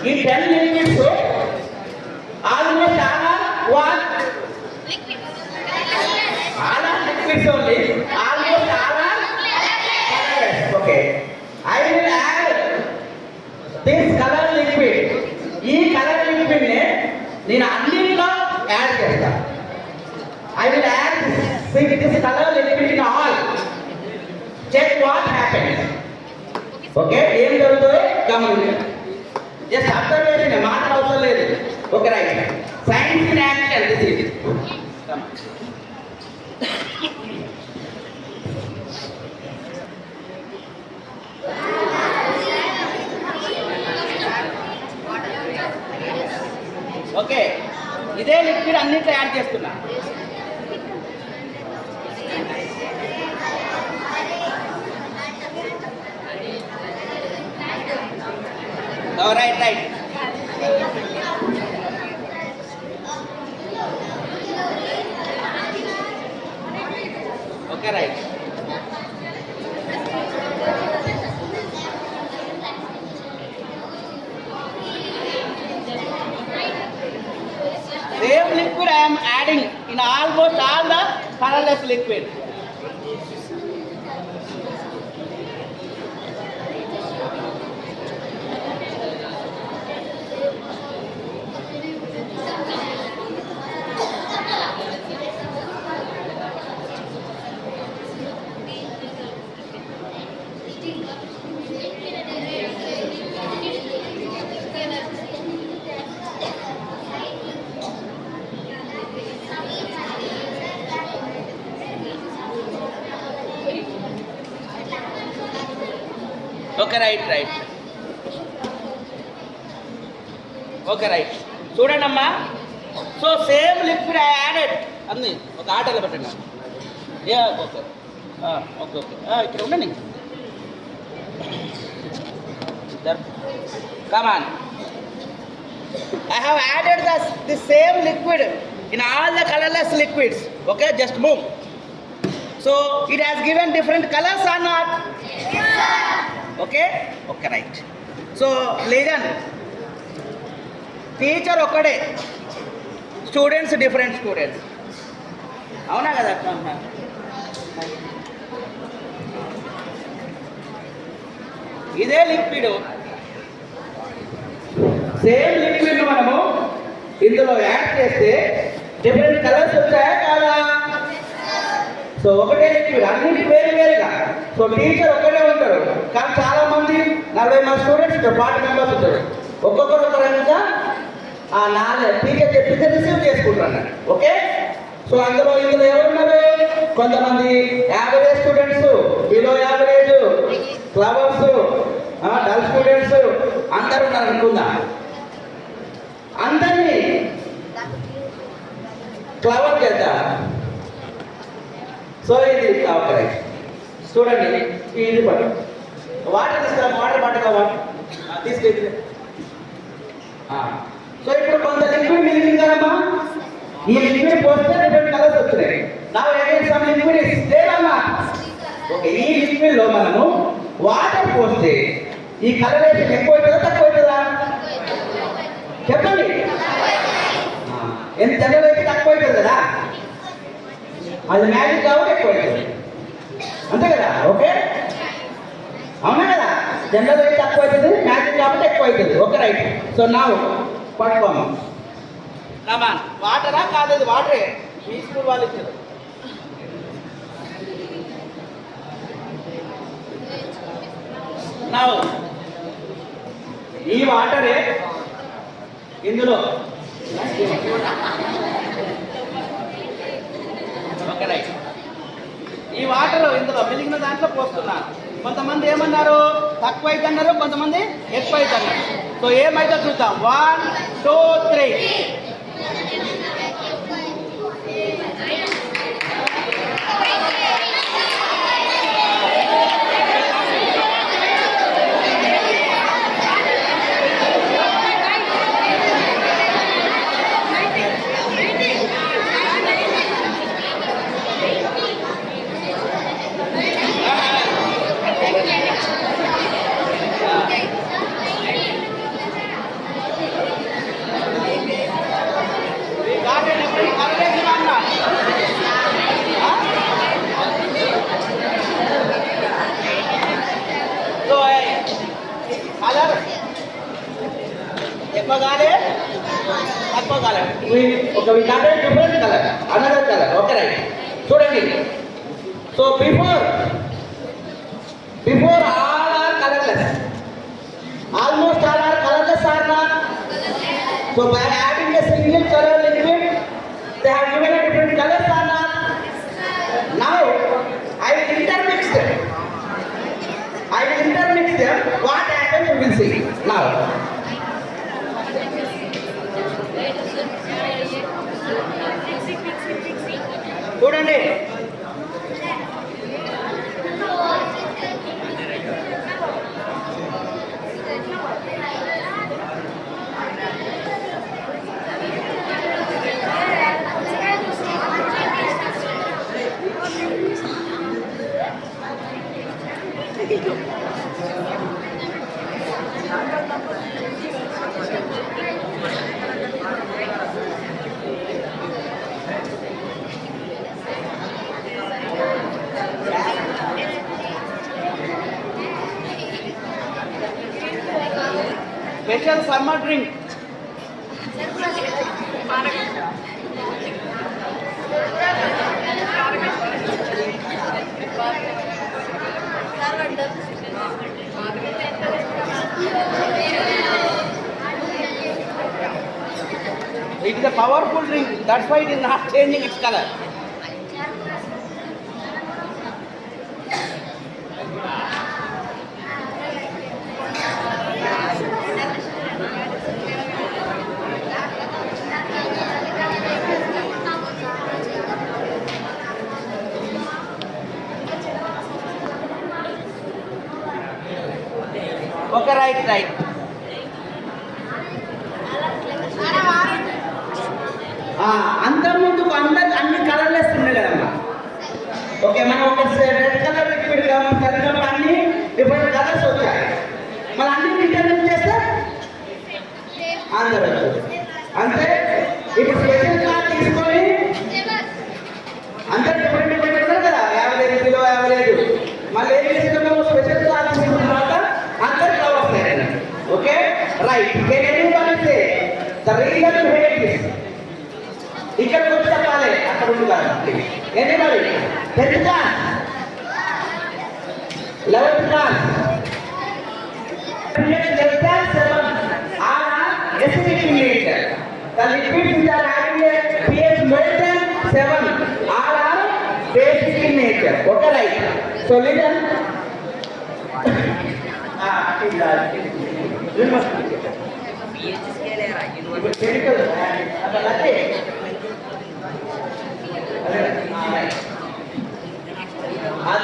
ఈ 10 liquids almost what all are liquids only, almost all are colorless. Okay, I will add this color liquid. ఈ colour liquid ని నేను అన్నిట్లో add చేస్తా. I will add this color liquid in all. Check what happens. Okay, ఏం జరుగుతుందో గమనించండి. Just observation, మాటలు అవసరం లేదు. Okay, right. Science in action, this is it. Okay, ఇదే లిక్విడ్ అన్నిట్లో యాడ్ చేస్తున్నా. Right right. Okay, right. Same liquid I am adding in almost all the colorless liquid. Okay, right right. Okay, right. చూడండి అమ్మా. So same liquid I added అన్ని ఒక ఆటలో పెట్టండి. Okay okay okay, ఇక్కడ ఉండండి. Come on. I have added the same liquid in all the colorless liquids. Okay, just move. So it has given different colors or not? Yes. Okay, okay, right. So listen, teacher ఒకడే, students different students. అవునా కదా? ఇదే liquid, same liquid మనము ఇందులో add చేస్తే different colours వచ్చాయా కాదా? So ఒకటే లిక్విడ్, అన్నింటి వేరు వేరుగా. సో టీచర్ ఒక్కడే ఉంటారు, కానీ చాలా మంది 40 మంది స్టూడెంట్స్ 40 మెంబర్స్ ఉంటారు. ఒక్కొక్కరు ఒక రకంగా ఆ టీచర్ చెప్పితే రిసీవ్ చేసుకుంటారు. ఓకే, సో ఇందులో ఎవరున్నారు? కొంతమంది average students, below average, flowers, dull students అందరూ ఉన్నారు అనుకుందా. అందరినీ ఫ్లవర్ చేద్దాం. సో ఇది ఓకే, చూడండి. ఇది పట్టు, వాటర్ తీసుకురా, వాటర్ పట్టుగా వాటర్ తీసుకెళ్ళి. సో ఇప్పుడు కొంత లిక్విడ్ మిగిలింది కదమ్మా. ఈ లిక్విడ్ పోస్తే డిఫరెంట్ కలర్స్ వచ్చినాయి. నా సమ్ లిక్విడ్ ఇస్ దేర్ అమ్మా. ఓకే, ఈ లిక్విడ్ లో మనము వాటర్ పోస్తే ఈ కలరేషన్ ఎక్కువ అవుతుందా తక్కువ అవుతుందా చెప్పండి. ఎంత జనరల్ అయితే తక్కువ అవుతుంది కదా, అది మ్యాజిక్ కాబట్టి ఎక్కువ అవుతుంది, అంతే కదా? ఓకే, అవునా కదా? జనరల్ అయితే తక్కువ అవుతుంది, మ్యాజిక్ కాబట్టి ఎక్కువ అవుతుంది. Okay, right. సో నా పట్టుకోమా. కమాన్, వాటరా కాదు? అది వాటరే, మీ స్కూల్ వాళ్ళు ఇచ్చారు. నా ఈ వాటరే ఇందులో. Okay, right. ఈ వాటర్ ఇందులో మిగిలిన దాంట్లో పోస్తున్నారు. కొంతమంది ఏమన్నారు? తక్కువ అయితే అన్నారు, కొంతమంది ఎక్కువ అయితే అన్నారు. సో ఏమైతే చూద్దాం. 1 2 3. ఎక్కువ కాలే తక్కువ కాలే ఒక కాలే different colour another colour okay right చూడండి so before all are colourless almost all are colourless are not so by adding a single color liquid they have given a different colors or not now I will intermix them what happens we will see now చూడండి special summer drink it is a powerful drink that's why it is not changing its color okay right అంతకుముందు అన్ని colourless ఉన్నాయి కదమ్మా okay మనం ఒక red colour liquid కలిగినప్పుడు అన్ని different colours వచ్చాయి మనం అన్ని ఇంటర్నెట్ చేస్తే అందరూ అంటే ఇప్పుడు స్పెషల్ క్లాత్ తీసుకొని అందరు డిఫరెంట్ ఉన్నారు కదా యావరేజ్ కిలో యావరేజ్ మళ్ళీ ఏం చేస్తున్నాము స్పెషల్ క్లాత్ తీసుకున్న తర్వాత అందరు కవర్స్ అయ్యారు okay right the reason behind this ఇక్కడ వచ్చి చెప్పాలి అక్కడ ఉంది కదా anybody 10th class 11th class less than 7 are acidic in nature the liquids which are having a pH more than 7 are basic in nature okay right so listen you must pH scale era you chemical adalate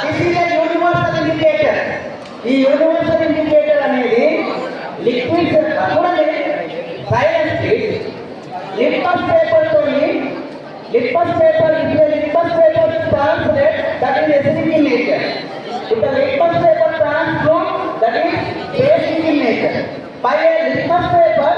this is a universal indicator ఈ universal indicator అనేది liquids చూడండి silence litmus paper తోని litmus paper translate that is acidic in nature if the litmus paper transform that is basic in nature by a litmus paper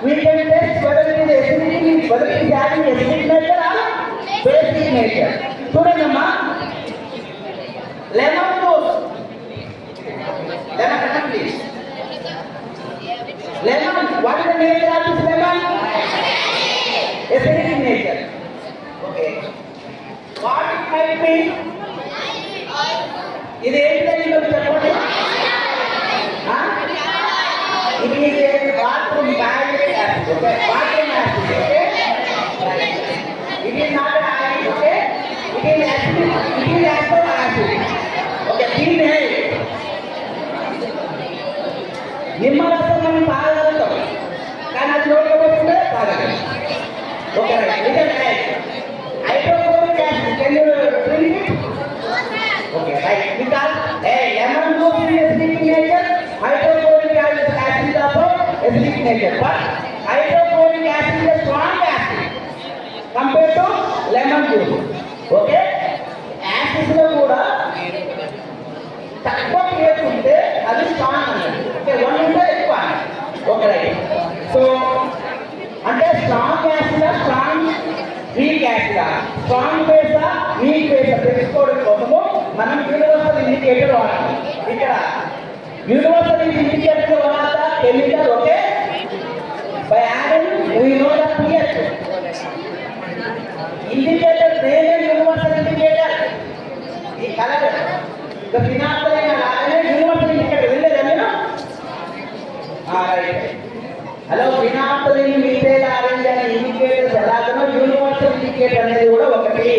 we can test whether it is acidic whether it is having acidic nature or basic nature చూడండి అమ్మా lemon juice please lemon what is the nature of this lemon acidic in nature okay what it might be ఇది ఏంటని మీకు చెప్పండి ఇది bathroom బ్యాగ్ acid okay bathroom acid okay ఇది not acid okay ఇది యాసిడ్ ఓకే దీని है నిమ్మరసం మనం తాగలుగుతాం కానీ అది నోట్లో పెట్టుకుంటే తాగలేం okay right hydrochloric acid can you drink it okay right because lemon juice is acidic in nature hydrochloric acid is also acidic in nature but hydrochloric acid is a strong acid compared to lemon juice okay acids లో కూడా తక్కువ pH ఉంటే అది strong అన్నది okay 1 ఉంటే ఎక్కువ okay right so అంటే strong acid strong weak acid strong base weak base తెలుసుకోవడం కోసము మనం యూనివర్సల్ ఇండికేటర్ వాడాలి ఇక్కడ యూనివర్సల్ ఇండికేటర్ వాడాలా కెమికల్ ఓకే బై ఇక ఫినాప్తలిన్ లాగానే యూనివర్సల్ ఇండికేటర్ వెళ్ళలేదా మీరు? Right. Hello, phenolphthalein methyl orange అనే ఇండికేటర్స్ ఎలాగనో యూనివర్సల్ ఇండికేటర్ అనేది కూడా ఒకటి.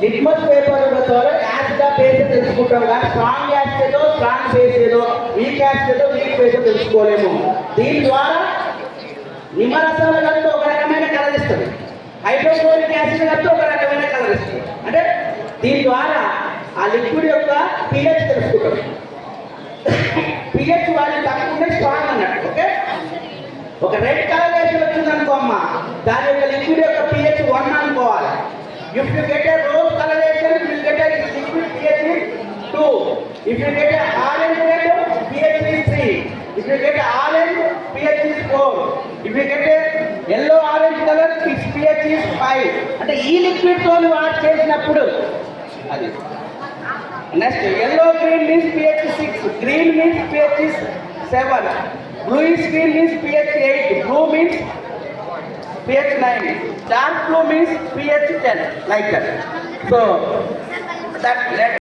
లిట్మస్ పేపర్ ద్వారా యాసిడ్ గా బేస్ తెలుసుకుంటాం కానీ స్ట్రాంగ్ యాసిడ్ ఏదో స్ట్రాంగ్ బేస్ ఏదో వీక్ యాసిడ్ ఏదో వీక్ బేస్ తెలుసుకోలేము. దీని ద్వారా నిమ్మరసంలో కలిపి ఒక రకమైన కలర్ ఇస్తుంది, హైడ్రోక్లోరిక్ యాసిడ్ కలిపి ఒక రకమైన కలర్ ఇస్తుంది. అంటే దీని ద్వారా ఆ లిక్విడ్ యొక్క pH తెలుసుకుంటాం. pH వాల్యూ తక్కువ ఉంటే స్ట్రాంగ్ అన్నట్టు. ఓకే, ఒక రెడ్ కలరేషన్ వచ్చింది అనుకో అమ్మ, దాని యొక్క లిక్విడ్ యొక్క pH 1 అనుకోవాలి. If you get a rose coloration, you will get a liquid pH is 2. If you get a orange red, pH is 3. If you get a orange, pH is 4. If you get a yellow orange color, its pH is 5. అంటే ఈ liquid తో what చేసినప్పుడు అది. Next yellow green means pH 6, green means pH is 7, bluish green means pH 8, blue means pH 9, dark blue means pH 10, like that. So that